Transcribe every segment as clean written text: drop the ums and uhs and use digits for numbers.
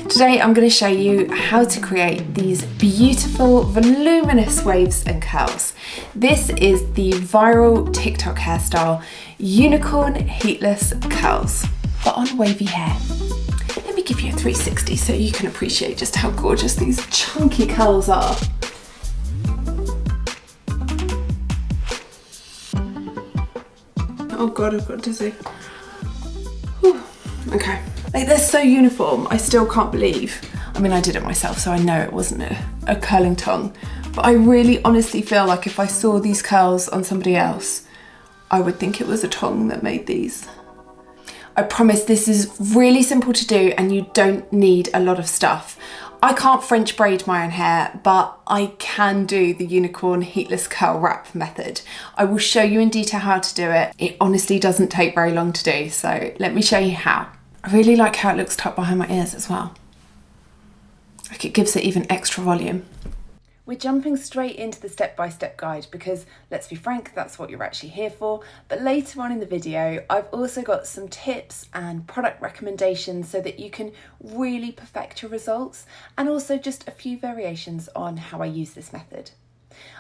Today I'm going to show you how to create these beautiful voluminous waves and curls. This is the viral TikTok hairstyle Unicorn Heatless Curls, but on wavy hair. Let me give you a 360 so you can appreciate just how gorgeous these chunky curls are. Oh god, I've got dizzy. Whew. Okay. Like, they're so uniform, I still can't believe. I mean, I did it myself, so I know it wasn't a curling tongue. But I really honestly feel like if I saw these curls on somebody else, I would think it was a tongue that made these. I promise this is really simple to do and you don't need a lot of stuff. I can't French braid my own hair, but I can do the Unicorn Heatless Curl Wrap method. I will show you in detail how to do it. It honestly doesn't take very long to do, so let me show you how. I really like how it looks tucked behind my ears as well. Like, it gives it even extra volume. We're jumping straight into the step-by-step guide because, let's be frank, that's what you're actually here for. But later on in the video, I've also got some tips and product recommendations so that you can really perfect your results, and also just a few variations on how I use this method.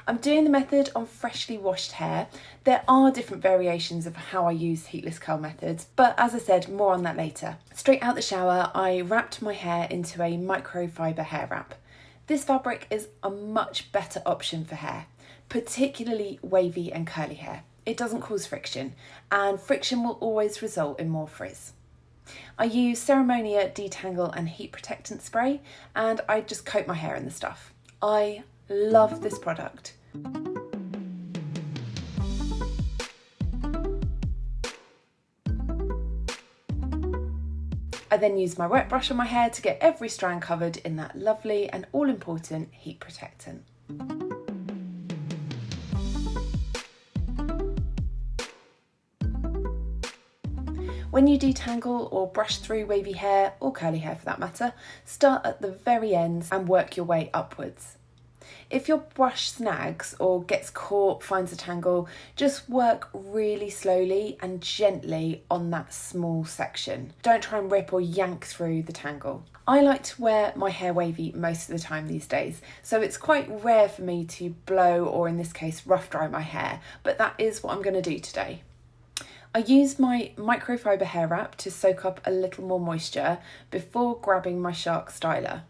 I'm doing the method on freshly washed hair. There are different variations of how I use heatless curl methods, but as I said, more on that later. Straight out the shower, I wrapped my hair into a microfiber hair wrap. This fabric is a much better option for hair, particularly wavy and curly hair. It doesn't cause friction, and friction will always result in more frizz. I use Ceremonia Detangle and Heat Protectant Spray, and I just coat my hair in the stuff. I love this product. I then use my wet brush on my hair to get every strand covered in that lovely and all-important heat protectant. When you detangle or brush through wavy hair, or curly hair for that matter, start at the very ends and work your way upwards. If your brush snags or gets caught, finds a tangle, just work really slowly and gently on that small section. Don't try and rip or yank through the tangle. I like to wear my hair wavy most of the time these days, so it's quite rare for me to blow, or in this case rough dry my hair, but that is what I'm going to do today. I use my microfiber hair wrap to soak up a little more moisture before grabbing my Shark styler.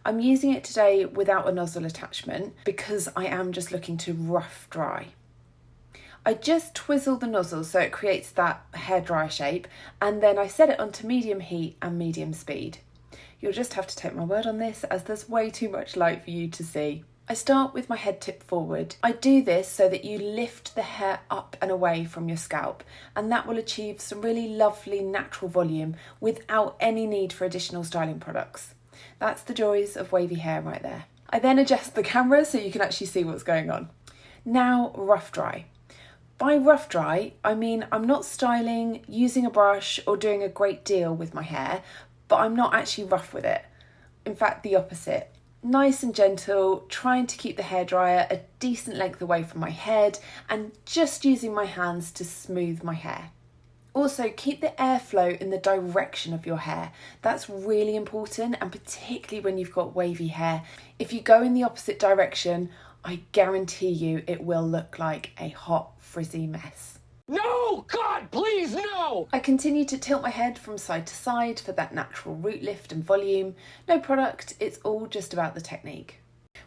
I'm using it today without a nozzle attachment because I am just looking to rough dry. I just twizzle the nozzle so it creates that hair dryer shape, and then I set it onto medium heat and medium speed. You'll just have to take my word on this, as there's way too much light for you to see. I start with my head tip forward. I do this so that you lift the hair up and away from your scalp, and that will achieve some really lovely natural volume without any need for additional styling products. That's the joys of wavy hair right there. I then adjust the camera so you can actually see what's going on. Now, rough dry. By rough dry, I mean I'm not styling, using a brush or doing a great deal with my hair, but I'm not actually rough with it. In fact, the opposite. Nice and gentle, trying to keep the hairdryer a decent length away from my head and just using my hands to smooth my hair. Also, keep the airflow in the direction of your hair. That's really important, and particularly when you've got wavy hair. If you go in the opposite direction, I guarantee you it will look like a hot, frizzy mess. No! God, please, no! I continue to tilt my head from side to side for that natural root lift and volume. No product, it's all just about the technique.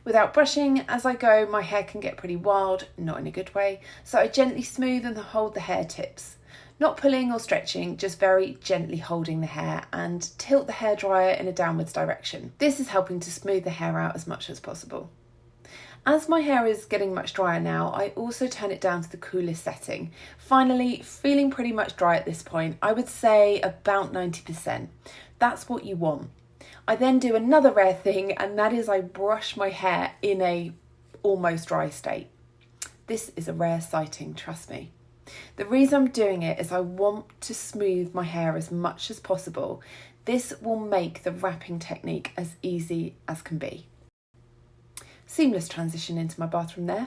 Without brushing, as I go, my hair can get pretty wild, not in a good way, so I gently smooth and hold the hair tips. Not pulling or stretching, just very gently holding the hair, and tilt the hairdryer in a downwards direction. This is helping to smooth the hair out as much as possible. As my hair is getting much drier now, I also turn it down to the coolest setting. Finally, feeling pretty much dry at this point, I would say about 90%. That's what you want. I then do another rare thing, and that is I brush my hair in a almost dry state. This is a rare sighting, trust me. The reason I'm doing it is I want to smooth my hair as much as possible. This will make the wrapping technique as easy as can be. Seamless transition into my bathroom there.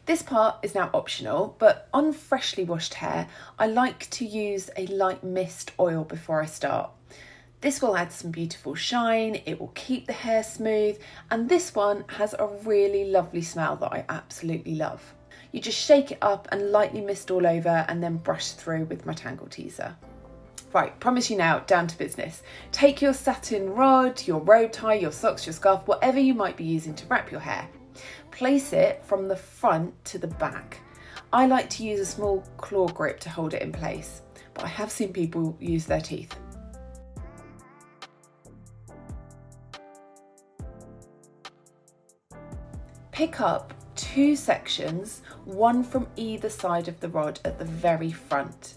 This part is now optional, but on freshly washed hair, I like to use a light mist oil before I start. This will add some beautiful shine, it will keep the hair smooth, and this one has a really lovely smell that I absolutely love. You just shake it up and lightly mist all over and then brush through with my Tangle Teaser. Right, promise you now, down to business. Take your satin rod, your robe tie, your socks, your scarf, whatever you might be using to wrap your hair. Place it from the front to the back. I like to use a small claw grip to hold it in place, but I have seen people use their teeth. Pick up 2 sections, one from either side of the rod at the very front.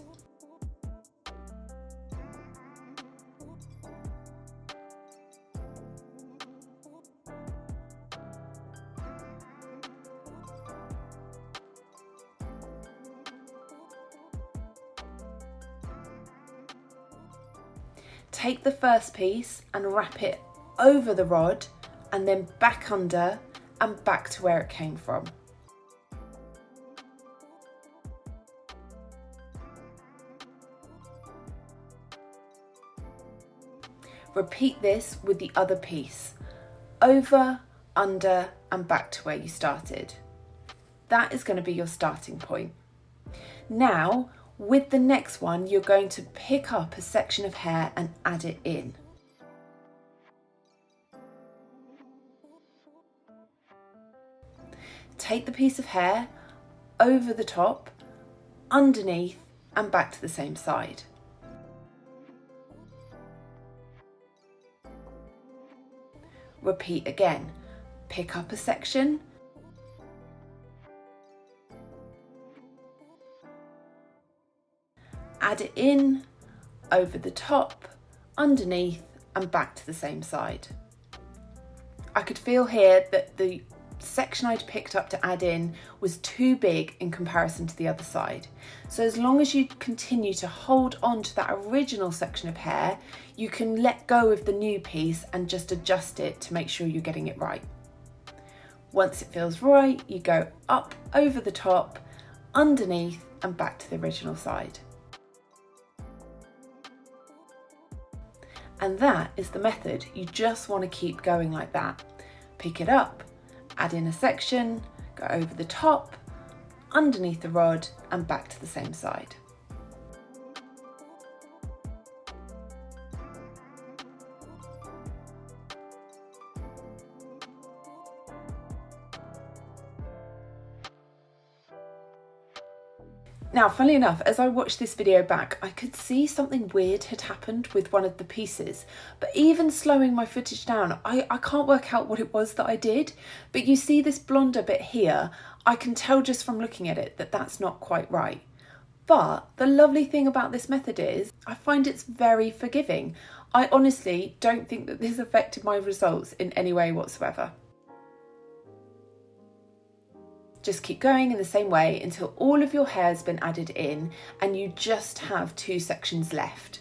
Take the first piece and wrap it over the rod and then back under and back to where it came from. Repeat this with the other piece, over, under and back to where you started. That is going to be your starting point. Now, with the next one, you're going to pick up a section of hair and add it in. Take the piece of hair over the top, underneath and back to the same side. Repeat again. Pick up a section, add it in, over the top, underneath and back to the same side. I could feel here that the section I'd picked up to add in was too big in comparison to the other side. So as long as you continue to hold on to that original section of hair, you can let go of the new piece and just adjust it to make sure you're getting it right. Once it feels right, you go up over the top, underneath and back to the original side. And that is the method. You just want to keep going like that. Pick it up, add in a section, go over the top, underneath the rod and back to the same side. Now, funnily enough, as I watched this video back, I could see something weird had happened with one of the pieces, but even slowing my footage down, I can't work out what it was that I did, but you see this blonder bit here, I can tell just from looking at it that that's not quite right. But the lovely thing about this method is I find it's very forgiving. I honestly don't think that this affected my results in any way whatsoever. Just keep going in the same way until all of your hair has been added in and you just have 2 sections left.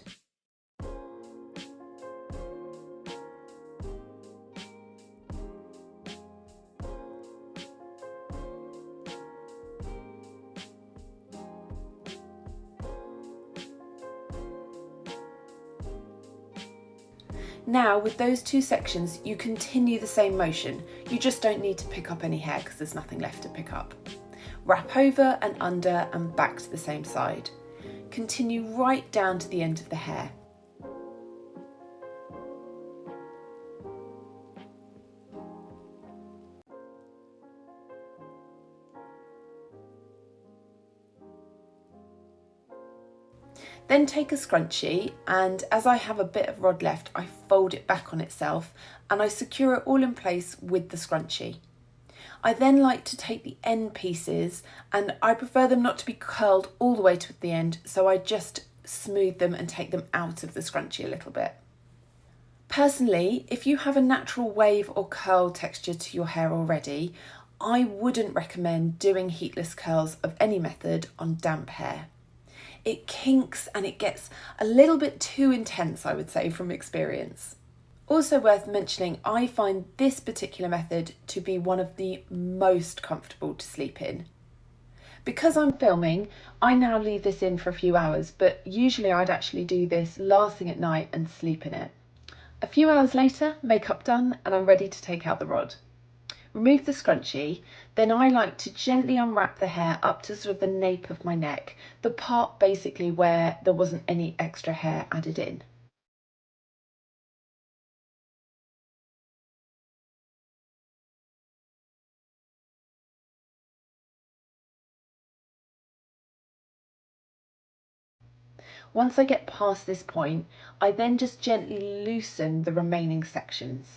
Now with those 2 sections, you continue the same motion. You just don't need to pick up any hair because there's nothing left to pick up. Wrap over and under and back to the same side. Continue right down to the end of the hair. Then take a scrunchie and as I have a bit of rod left, I fold it back on itself and I secure it all in place with the scrunchie. I then like to take the end pieces and I prefer them not to be curled all the way to the end, so I just smooth them and take them out of the scrunchie a little bit. Personally, if you have a natural wave or curl texture to your hair already, I wouldn't recommend doing heatless curls of any method on damp hair. It kinks and it gets a little bit too intense, I would say, from experience. Also worth mentioning, I find this particular method to be one of the most comfortable to sleep in. Because I'm filming, I now leave this in for a few hours, but usually I'd actually do this last thing at night and sleep in it. A few hours later, makeup done, and I'm ready to take out the rod. Remove the scrunchie, then I like to gently unwrap the hair up to sort of the nape of my neck, the part basically where there wasn't any extra hair added in. Once I get past this point, I then just gently loosen the remaining sections.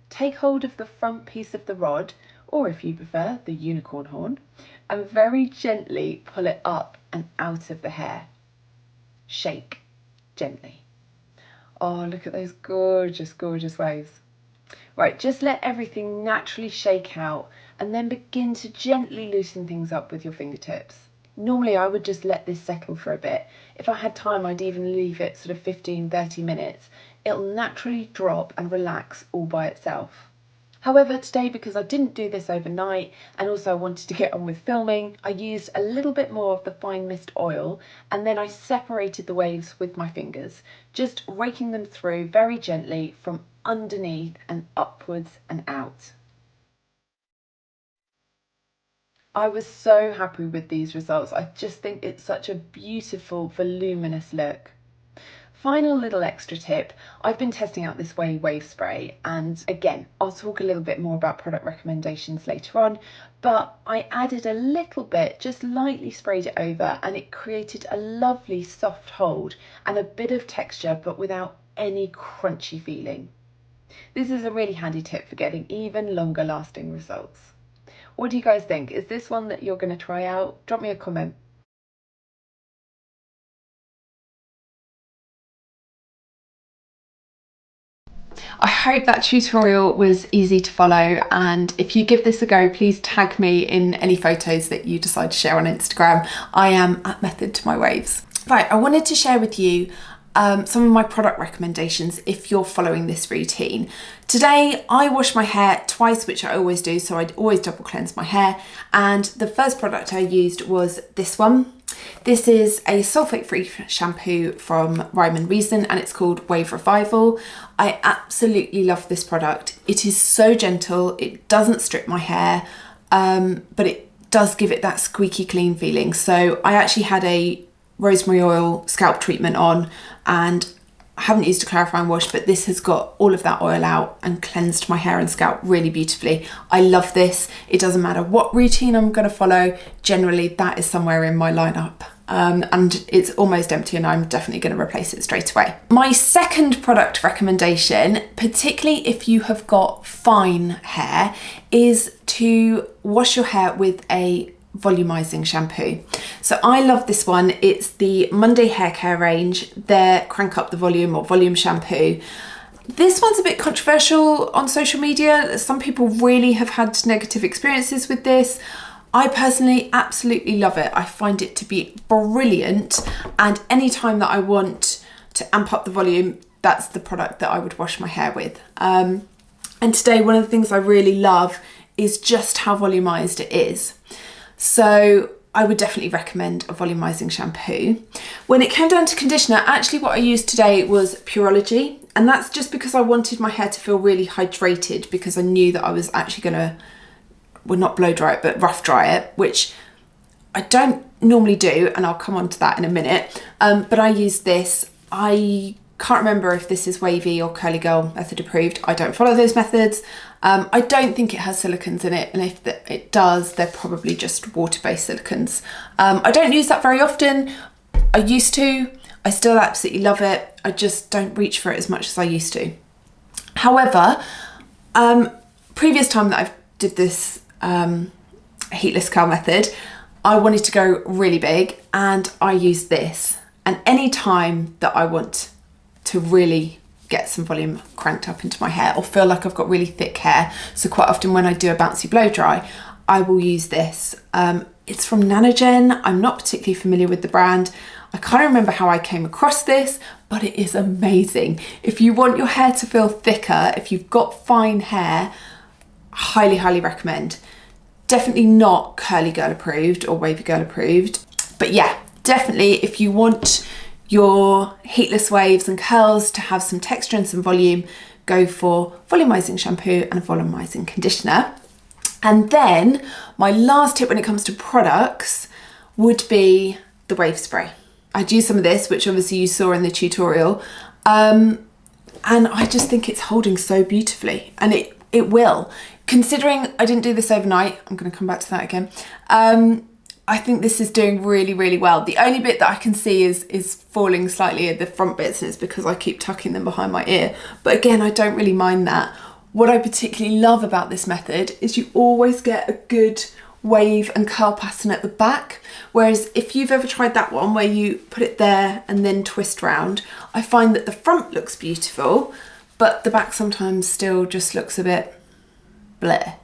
Take hold of the front piece of the rod, or if you prefer, the unicorn horn, and very gently pull it up and out of the hair. Shake gently. Oh, look at those gorgeous, gorgeous waves. Right, just let everything naturally shake out and then begin to gently loosen things up with your fingertips. Normally I would just let this settle for a bit. If I had time, I'd even leave it sort of 15-30 minutes. It'll naturally drop and relax all by itself. However, today, because I didn't do this overnight and also I wanted to get on with filming, I used a little bit more of the fine mist oil and then I separated the waves with my fingers, just raking them through very gently from underneath and upwards and out. I was so happy with these results. I just think it's such a beautiful, voluminous look. Final little extra tip, I've been testing out this wave spray, and again, I'll talk a little bit more about product recommendations later on, but I added a little bit, just lightly sprayed it over, and it created a lovely soft hold and a bit of texture, but without any crunchy feeling. This is a really handy tip for getting even longer lasting results. What do you guys think? Is this one that you're going to try out? Drop me a comment. I hope that tutorial was easy to follow, and if you give this a go, please tag me in any photos that you decide to share on Instagram. I am at Method to My Waves. Right, I wanted to share with you some of my product recommendations if you're following this routine. Today I wash my hair twice, which I always do, so I'd always double cleanse my hair, and the first product I used was this one. This is a sulfate-free shampoo from Rhyme and Reason and it's called Wave Revival. I absolutely love this product. It is so gentle, it doesn't strip my hair, but it does give it that squeaky clean feeling. So I actually had a rosemary oil scalp treatment on and I haven't used a clarifying wash, but this has got all of that oil out and cleansed my hair and scalp really beautifully. I love this. It doesn't matter what routine I'm going to follow. Generally, that is somewhere in my lineup. And it's almost empty and I'm definitely going to replace it straight away. My second product recommendation, particularly if you have got fine hair, is to wash your hair with a volumizing shampoo. So I love this one. It's the Monday Hair Care range, their Crank Up the Volume or volume shampoo. This one's a bit controversial on social media. Some people really have had negative experiences with this. I personally absolutely love it. I find it to be brilliant, and anytime that I want to amp up the volume, that's the product that I would wash my hair with. And today, one of the things I really love is just how volumized it is. So I would definitely recommend a volumizing shampoo. When it came down to conditioner, actually what I used today was Pureology, and that's just because I wanted my hair to feel really hydrated, because I knew that I was actually gonna, well, not blow dry it, but rough dry it, which I don't normally do, and I'll come on to that in a minute. But I used this. I can't remember if this is Wavy or Curly Girl method approved. I don't follow those methods. I don't think it has silicons in it, and if it does, they're probably just water-based silicons. I don't use that very often. I used to. I still absolutely love it. I just don't reach for it as much as I used to. However, previous time that I did this heatless curl method, I wanted to go really big, and I used this. And any time that I want to really get some volume cranked up into my hair or feel like I've got really thick hair, so quite often when I do a bouncy blow dry, I will use this. It's from Nanogen. I'm not particularly familiar with the brand. I can't remember how I came across this, but it is amazing. If you want your hair to feel thicker, if you've got fine hair, highly, highly recommend. Definitely not curly girl approved or wavy girl approved. But yeah, definitely if you want your heatless waves and curls to have some texture and some volume, go for volumizing shampoo and a volumizing conditioner. And then my last tip when it comes to products would be the wave spray. I'd use some of this, which obviously you saw in the tutorial. And I just think it's holding so beautifully, and it will. Considering I didn't do this overnight, I'm going to come back to that again. I think this is doing really, really well. The only bit that I can see is falling slightly at the front bits, and it's because I keep tucking them behind my ear. But again, I don't really mind that. What I particularly love about this method is you always get a good wave and curl pattern at the back. Whereas if you've ever tried that one where you put it there and then twist round, I find that the front looks beautiful, but the back sometimes still just looks a bit bleh,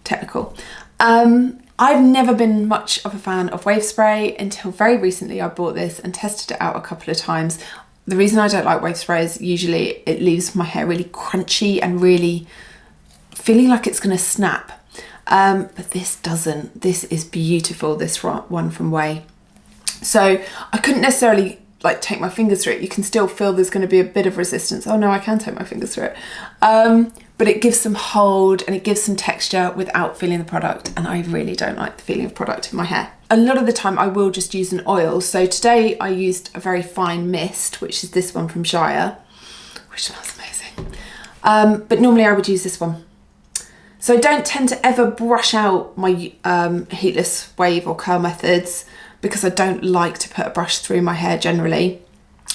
technical. I've never been much of a fan of wave spray until very recently. I bought this and tested it out a couple of times. The reason I don't like wave spray is usually it leaves my hair really crunchy and really feeling like it's going to snap. But this doesn't. This is beautiful, this one from Way. So I couldn't necessarily like take my fingers through it. You can still feel there's going to be a bit of resistance. Oh no, I can take my fingers through it. But it gives some hold and it gives some texture without feeling the product. And I really don't like the feeling of product in my hair. A lot of the time I will just use an oil. So today I used a very fine mist, which is this one from Shire, which smells amazing. But normally I would use this one. So I don't tend to ever brush out my heatless wave or curl methods because I don't like to put a brush through my hair generally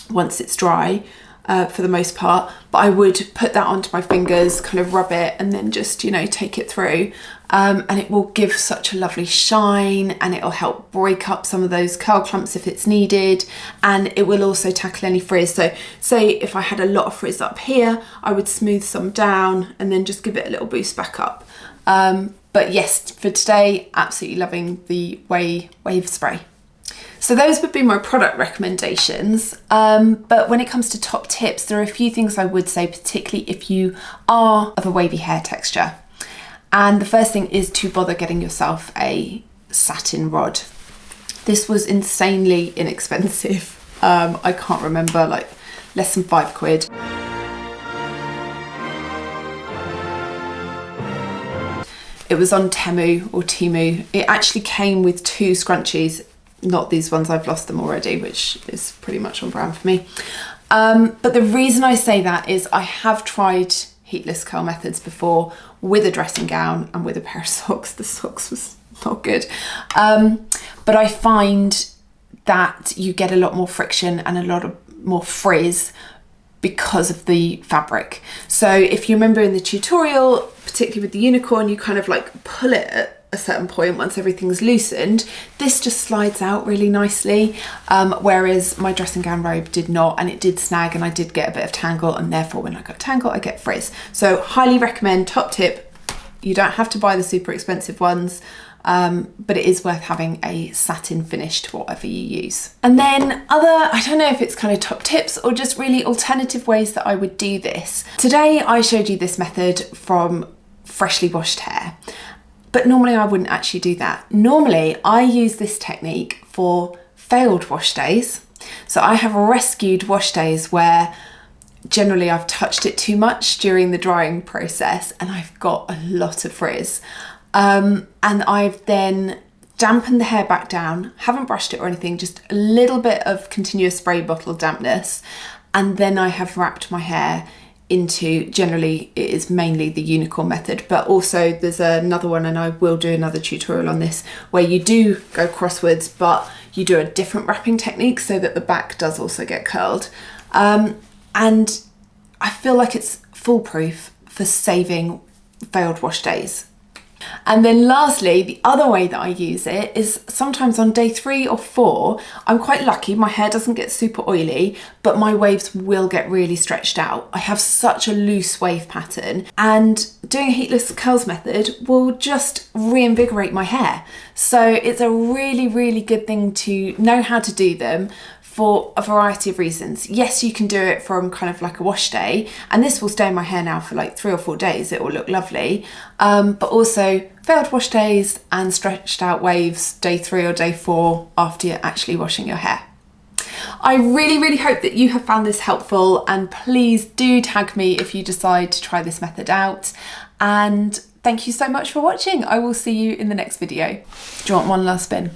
once it's dry for the most part. But I would put that onto my fingers, kind of rub it and then just, you know, take it through. And it will give such a lovely shine, and it'll help break up some of those curl clumps if it's needed. And it will also tackle any frizz. So say if I had a lot of frizz up here, I would smooth some down and then just give it a little boost back up. But yes, for today, absolutely loving the wave spray. So those would be my product recommendations. But when it comes to top tips, there are a few things I would say, particularly if you are of a wavy hair texture. And the first thing is to bother getting yourself a satin rod. This was insanely inexpensive. I can't remember, like less than £5. It was on Temu or Temu. It actually came with 2 scrunchies, not these ones, I've lost them already, which is pretty much on brand for me. But the reason I say that is I have tried heatless curl methods before with a dressing gown and with a pair of socks. The socks was not good. But I find that you get a lot more friction and a lot of more frizz because of the fabric. So if you remember in the tutorial, particularly with the Unicorn, you kind of like pull it at a certain point once everything's loosened. This just slides out really nicely, whereas my dressing gown robe did not, and it did snag and I did get a bit of tangle, and therefore when I got tangle I get frizz. So highly recommend, top tip, you don't have to buy the super expensive ones, but it is worth having a satin finish to whatever you use. And then I don't know if it's kind of top tips or just really alternative ways that I would do this. Today I showed you this method from freshly washed hair, but normally I wouldn't actually do that. Normally I use this technique for failed wash days. So I have rescued wash days where generally I've touched it too much during the drying process and I've got a lot of frizz. And I've then dampened the hair back down, haven't brushed it or anything, just a little bit of continuous spray bottle dampness. And then I have wrapped my hair into, generally it is mainly the Unicorn method, but also there's another one, and I will do another tutorial on this, where you do go crosswards, but you do a different wrapping technique so that the back does also get curled. And I feel like it's foolproof for saving failed wash days. And then lastly, the other way that I use it is sometimes on day 3 or 4, I'm quite lucky, my hair doesn't get super oily, but my waves will get really stretched out. I have such a loose wave pattern, and doing a heatless curls method will just reinvigorate my hair. So it's a really, really good thing to know how to do them for a variety of reasons. Yes, you can do it from kind of like a wash day, and this will stay in my hair now for like 3 or 4 days. It will look lovely. But also failed wash days and stretched out waves day 3 or day 4 after you're actually washing your hair. I really hope that you have found this helpful, and please do tag me if you decide to try this method out. And thank you so much for watching. I will see you in the next video. Do you want one last spin?